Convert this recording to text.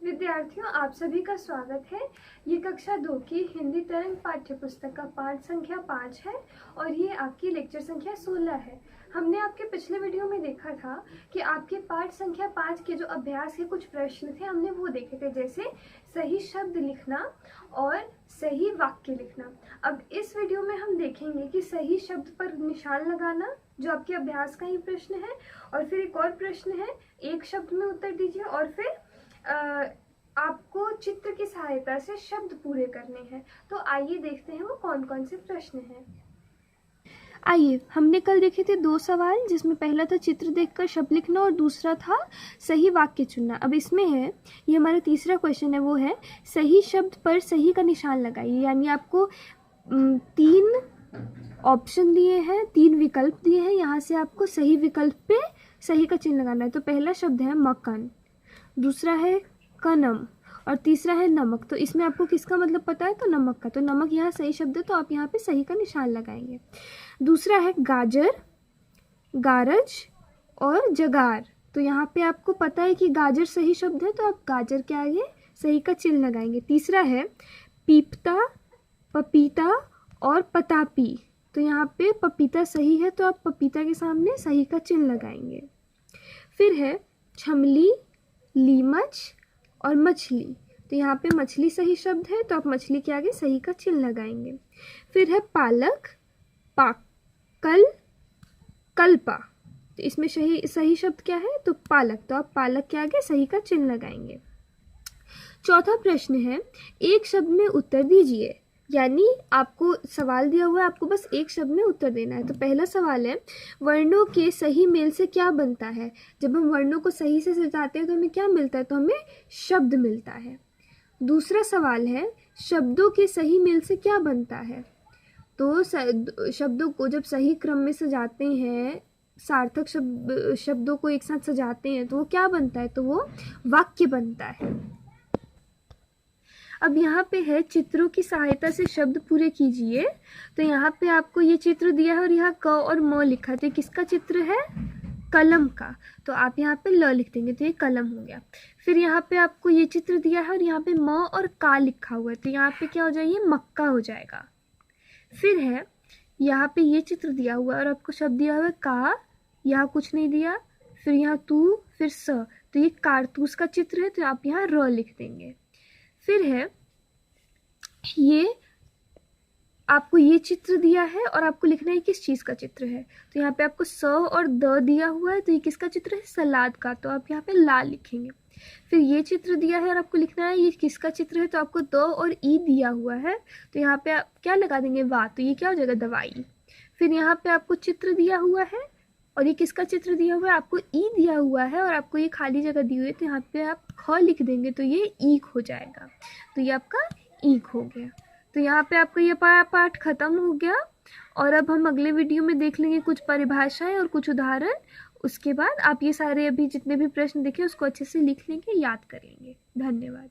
विद्यार्थियों, आप सभी का स्वागत है। ये कक्षा 2 की हिंदी तरंग पाठ्य पुस्तक का पाठ संख्या 5 है और ये आपकी लेक्चर संख्या 16 है। हमने आपके पिछले वीडियो में देखा था कि आपके पाठ संख्या 5 के जो अभ्यास के कुछ प्रश्न थे हमने वो देखे थे, जैसे सही शब्द लिखना और सही वाक्य लिखना। अब इस वीडियो में हम देखेंगे कि सही शब्द पर निशान लगाना, जो आपके अभ्यास का ही प्रश्न है, और फिर एक और प्रश्न है, एक शब्द में उत्तर दीजिए, और फिर आपको चित्र की सहायता से शब्द पूरे करने हैं। तो आइए देखते हैं वो कौन कौन से प्रश्न हैं। आइए, हमने कल देखे थे 2 सवाल, जिसमें पहला था चित्र देखकर शब्द लिखना और दूसरा था सही वाक्य चुनना। अब इसमें है, ये हमारा तीसरा क्वेश्चन है, वो है सही शब्द पर सही का निशान लगाइए। यानी आपको 3 ऑप्शन दिए हैं, 3 विकल्प दिए हैं, यहाँ से आपको सही विकल्प पे सही का चिन्ह लगाना है। तो पहला शब्द है मकान, दूसरा है कनम और तीसरा है नमक। तो इसमें आपको किसका मतलब पता है? तो नमक का। तो नमक यहाँ सही शब्द है, तो आप यहाँ पे सही का निशान लगाएंगे। दूसरा है गाजर, गारज और जगार। तो यहाँ पे आपको पता है कि गाजर सही शब्द है, तो आप गाजर के आगे सही का चिन्ह लगाएंगे। तीसरा है पीपता, पपीता और पतापी। तो यहाँ पे पपीता सही है, तो आप पपीता के सामने सही का चिन्ह लगाएंगे। फिर है छमली, लीमच और मछली। तो यहाँ पे मछली सही शब्द है, तो आप मछली के आगे सही का चिन्ह लगाएंगे। फिर है पालक, पाकल, कल्पा। तो इसमें सही शब्द क्या है? तो पालक। तो आप पालक के आगे सही का चिन्ह लगाएंगे। चौथा प्रश्न है एक शब्द में उत्तर दीजिए। यानी आपको सवाल दिया हुआ है, आपको बस एक शब्द में उत्तर देना है। तो पहला सवाल है वर्णों के सही मेल से क्या बनता है। जब हम वर्णों को सही से सजाते हैं तो हमें क्या मिलता है? तो हमें शब्द मिलता है। दूसरा सवाल है शब्दों के सही मेल से क्या बनता है। तो शब्दों को जब सही क्रम में सजाते हैं, सार्थक शब्दों को एक साथ सजाते हैं, तो वो क्या बनता है? तो वो वाक्य बनता है। अब यहाँ पे है चित्रों की सहायता से शब्द पूरे कीजिए। तो यहाँ पे आपको ये चित्र दिया है और यहाँ क और म लिखा है। तो किसका चित्र है? कलम का। तो आप यहाँ पे ल लिख देंगे, तो ये कलम हो गया। फिर यहाँ पे आपको ये चित्र दिया है और यहाँ पे म और का लिखा हुआ है, तो यहाँ पे क्या हो जाएगी? मक्का हो जाएगा। फिर है यहाँ पे ये चित्र दिया हुआ है और आपको शब्द दिया हुआ है का, यहाँ कुछ नहीं दिया। फिर यहाँ तू, फिर स, तो ये कारतूस का चित्र है, तो आप यहाँ र लिख देंगे। फिर है ये आपको ये चित्र दिया है और आपको लिखना है किस चीज़ का चित्र है। तो यहाँ पे आपको स और द दिया हुआ है, तो ये किसका चित्र है? सलाद का। तो आप यहाँ पे ला लिखेंगे। फिर ये चित्र दिया है और आपको लिखना है ये किसका चित्र है। तो आपको द और ई दिया हुआ है, तो यहाँ पे आप क्या लगा देंगे? वाह। तो ये क्या हो जाएगा? दवाई। फिर यहाँ पे आपको चित्र दिया हुआ है और ये किसका चित्र दिया हुआ है? आपको ई दिया हुआ है और आपको ये खाली जगह दी हुई है, तो यहाँ पे आप ख लिख देंगे, तो ये ईख हो जाएगा। तो ये आपका ईख हो गया। तो यहाँ पे आपका ये पाठ खत्म हो गया और अब हम अगले वीडियो में देख लेंगे कुछ परिभाषाएं और कुछ उदाहरण। उसके बाद आप ये सारे अभी जितने भी प्रश्न देखे उसको अच्छे से लिख लेंगे, याद करेंगे। धन्यवाद।